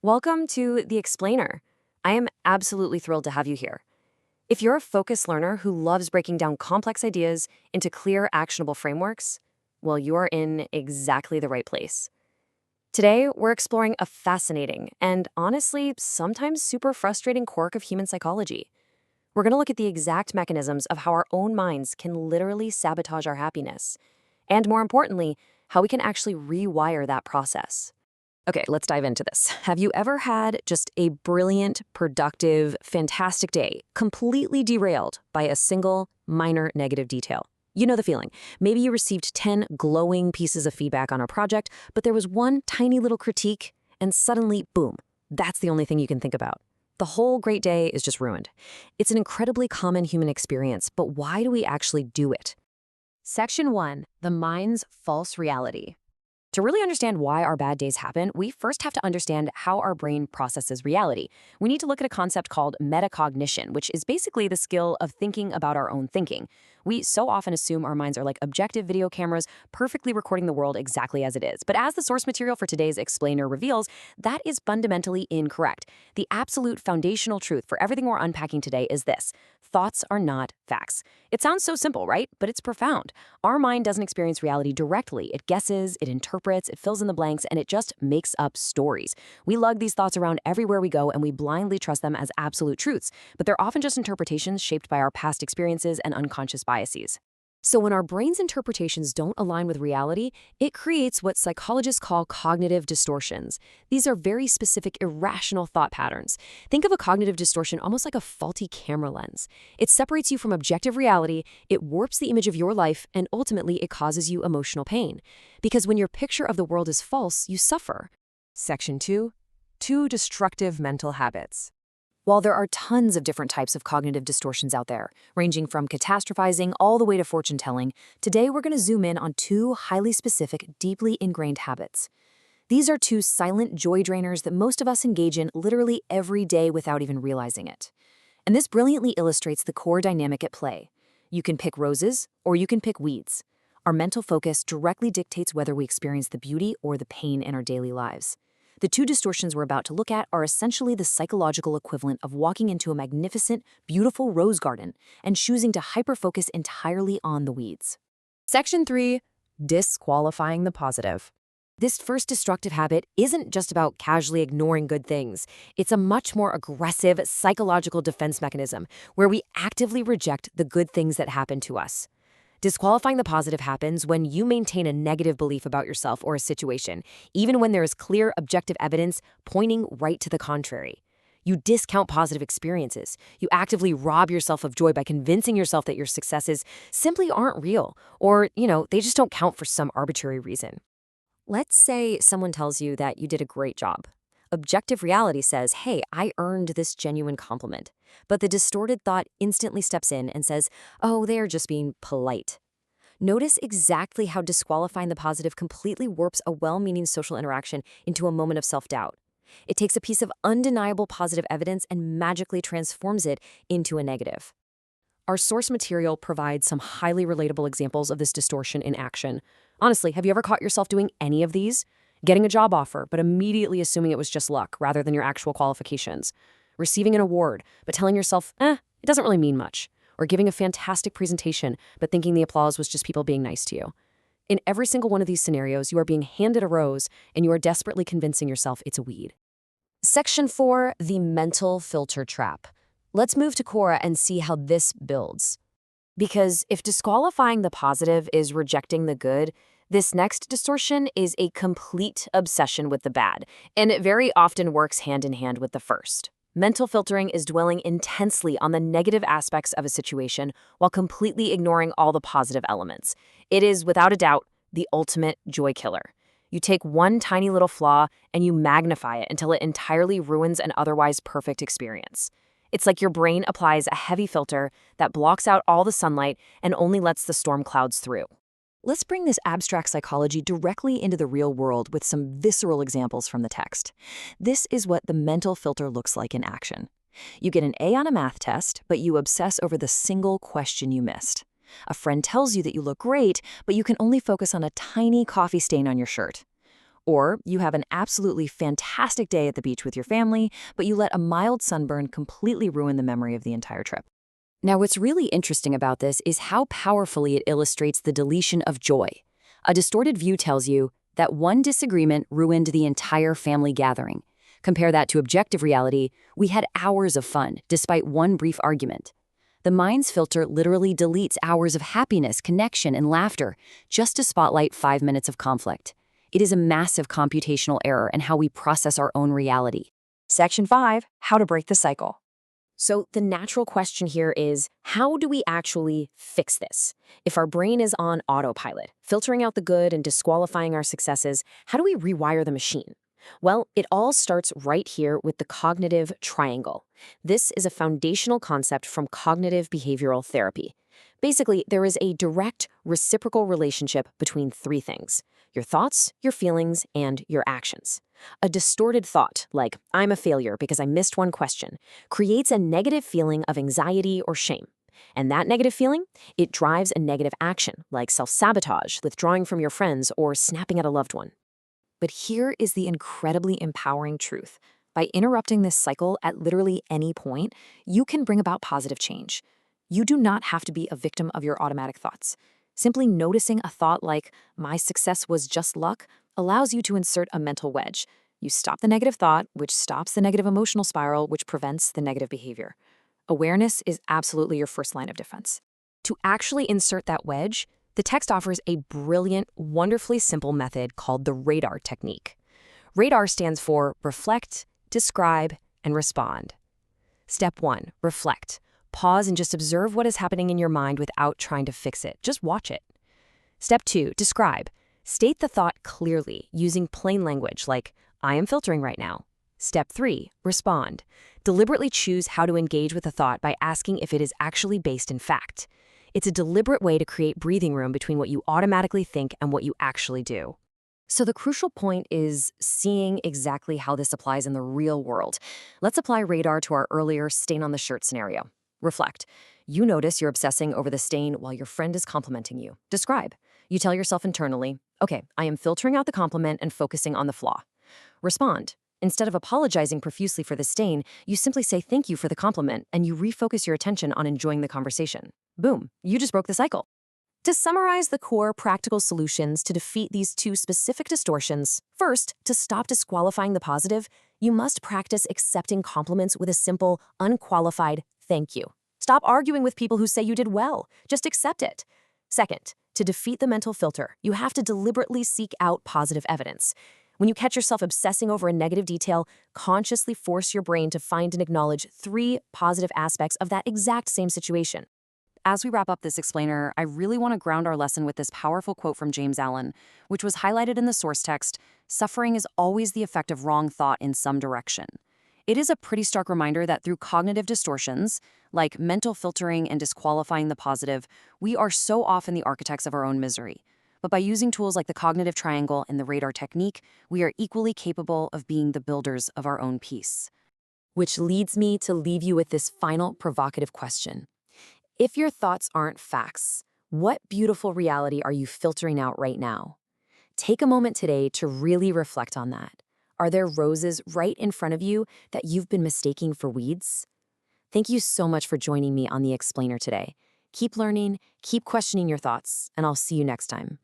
Welcome to The Explainer. I am absolutely thrilled to have you here. If you're a focused learner who loves breaking down complex ideas into clear, actionable frameworks, well, you are in exactly the right place. Today, we're exploring a fascinating and honestly, sometimes super frustrating quirk of human psychology. We're going to look at the exact mechanisms of how our own minds can literally sabotage our happiness, and more importantly, how we can actually rewire that process. Okay, let's dive into this. Have you ever had just a brilliant, productive, fantastic day, completely derailed by a single, minor negative detail? You know the feeling. Maybe you received 10 glowing pieces of feedback on a project, but there was one tiny little critique, and suddenly, boom, that's the only thing you can think about. The whole great day is just ruined. It's an incredibly common human experience, but why do we actually do it? Section 1, the mind's false reality. To really understand why our bad days happen, we first have to understand how our brain processes reality. We need to look at a concept called metacognition, which is basically the skill of thinking about our own thinking. We so often assume our minds are like objective video cameras, perfectly recording the world exactly as it is. But as the source material for today's explainer reveals, that is fundamentally incorrect. The absolute foundational truth for everything we're unpacking today is this: thoughts are not facts. It sounds so simple, right? But it's profound. Our mind doesn't experience reality directly. It guesses, it interprets, it fills in the blanks, and it just makes up stories. We lug these thoughts around everywhere we go, and we blindly trust them as absolute truths. But they're often just interpretations shaped by our past experiences and unconscious biases. So when our brain's interpretations don't align with reality, it creates what psychologists call cognitive distortions. These are very specific, irrational thought patterns. Think of a cognitive distortion almost like a faulty camera lens. It separates you from objective reality, it warps the image of your life, and ultimately it causes you emotional pain. Because when your picture of the world is false, you suffer. Section 2, 2 destructive mental habits. While there are tons of different types of cognitive distortions out there, ranging from catastrophizing all the way to fortune-telling, today we're going to zoom in on two highly specific, deeply ingrained habits. These are two silent joy drainers that most of us engage in literally every day without even realizing it. And this brilliantly illustrates the core dynamic at play. You can pick roses, or you can pick weeds. Our mental focus directly dictates whether we experience the beauty or the pain in our daily lives. The two distortions we're about to look at are essentially the psychological equivalent of walking into a magnificent, beautiful rose garden and choosing to hyper-focus entirely on the weeds. Section 3, disqualifying the positive. This first destructive habit isn't just about casually ignoring good things. It's a much more aggressive psychological defense mechanism where we actively reject the good things that happen to us. Disqualifying the positive happens when you maintain a negative belief about yourself or a situation, even when there is clear, objective evidence pointing right to the contrary. You discount positive experiences. You actively rob yourself of joy by convincing yourself that your successes simply aren't real, or, they just don't count for some arbitrary reason. Let's say someone tells you that you did a great job. Objective reality says, hey, I earned this genuine compliment. But the distorted thought instantly steps in and says, oh, they are just being polite. Notice exactly how disqualifying the positive completely warps a well-meaning social interaction into a moment of self-doubt. It takes a piece of undeniable positive evidence and magically transforms it into a negative. Our source material provides some highly relatable examples of this distortion in action. Honestly, have you ever caught yourself doing any of these? Getting a job offer, but immediately assuming it was just luck rather than your actual qualifications. Receiving an award, but telling yourself, it doesn't really mean much. Or giving a fantastic presentation, but thinking the applause was just people being nice to you. In every single one of these scenarios, you are being handed a rose, and you are desperately convincing yourself it's a weed. Section 4, the mental filter trap. Let's move to Cora and see how this builds. Because if disqualifying the positive is rejecting the good, this next distortion is a complete obsession with the bad, and it very often works hand in hand with the first. Mental filtering is dwelling intensely on the negative aspects of a situation while completely ignoring all the positive elements. It is, without a doubt, the ultimate joy killer. You take one tiny little flaw and you magnify it until it entirely ruins an otherwise perfect experience. It's like your brain applies a heavy filter that blocks out all the sunlight and only lets the storm clouds through. Let's bring this abstract psychology directly into the real world with some visceral examples from the text. This is what the mental filter looks like in action. You get an A on a math test, but you obsess over the single question you missed. A friend tells you that you look great, but you can only focus on a tiny coffee stain on your shirt. Or you have an absolutely fantastic day at the beach with your family, but you let a mild sunburn completely ruin the memory of the entire trip. Now, what's really interesting about this is how powerfully it illustrates the deletion of joy. A distorted view tells you that one disagreement ruined the entire family gathering. Compare that to objective reality, we had hours of fun, despite one brief argument. The mind's filter literally deletes hours of happiness, connection, and laughter just to spotlight 5 minutes of conflict. It is a massive computational error in how we process our own reality. Section 5, how to break the cycle. So the natural question here is, how do we actually fix this? If our brain is on autopilot, filtering out the good and disqualifying our successes, how do we rewire the machine? Well, it all starts right here with the cognitive triangle. This is a foundational concept from cognitive behavioral therapy. Basically, there is a direct, reciprocal relationship between three things: your thoughts, your feelings, and your actions. A distorted thought, like, I'm a failure because I missed one question, creates a negative feeling of anxiety or shame. And that negative feeling, it drives a negative action, like self-sabotage, withdrawing from your friends, or snapping at a loved one. But here is the incredibly empowering truth. By interrupting this cycle at literally any point, you can bring about positive change. You do not have to be a victim of your automatic thoughts. Simply noticing a thought like, my success was just luck, allows you to insert a mental wedge. You stop the negative thought, which stops the negative emotional spiral, which prevents the negative behavior. Awareness is absolutely your first line of defense. To actually insert that wedge, the text offers a brilliant, wonderfully simple method called the radar technique. Radar stands for reflect, describe, and respond. Step 1, reflect. Pause and just observe what is happening in your mind without trying to fix it. Just watch it. Step 2, describe. State the thought clearly, using plain language like, I am filtering right now. Step 3, respond. Deliberately choose how to engage with the thought by asking if it is actually based in fact. It's a deliberate way to create breathing room between what you automatically think and what you actually do. So the crucial point is seeing exactly how this applies in the real world. Let's apply radar to our earlier stain on the shirt scenario. Reflect. You notice you're obsessing over the stain while your friend is complimenting you. Describe. You tell yourself internally, okay, I am filtering out the compliment and focusing on the flaw. Respond. Instead of apologizing profusely for the stain, you simply say thank you for the compliment and you refocus your attention on enjoying the conversation. Boom, you just broke the cycle. To summarize the core practical solutions to defeat these two specific distortions, first, to stop disqualifying the positive, you must practice accepting compliments with a simple, unqualified thank you. Stop arguing with people who say you did well. Just accept it. Second, to defeat the mental filter, you have to deliberately seek out positive evidence. When you catch yourself obsessing over a negative detail, consciously force your brain to find and acknowledge 3 positive aspects of that exact same situation. As we wrap up this explainer, I really want to ground our lesson with this powerful quote from James Allen, which was highlighted in the source text, suffering is always the effect of wrong thought in some direction. It is a pretty stark reminder that through cognitive distortions, like mental filtering and disqualifying the positive, we are so often the architects of our own misery. But by using tools like the cognitive triangle and the radar technique, we are equally capable of being the builders of our own peace. Which leads me to leave you with this final provocative question. If your thoughts aren't facts, what beautiful reality are you filtering out right now? Take a moment today to really reflect on that. Are there roses right in front of you that you've been mistaking for weeds? Thank you so much for joining me on The Explainer today. Keep learning, keep questioning your thoughts, and I'll see you next time.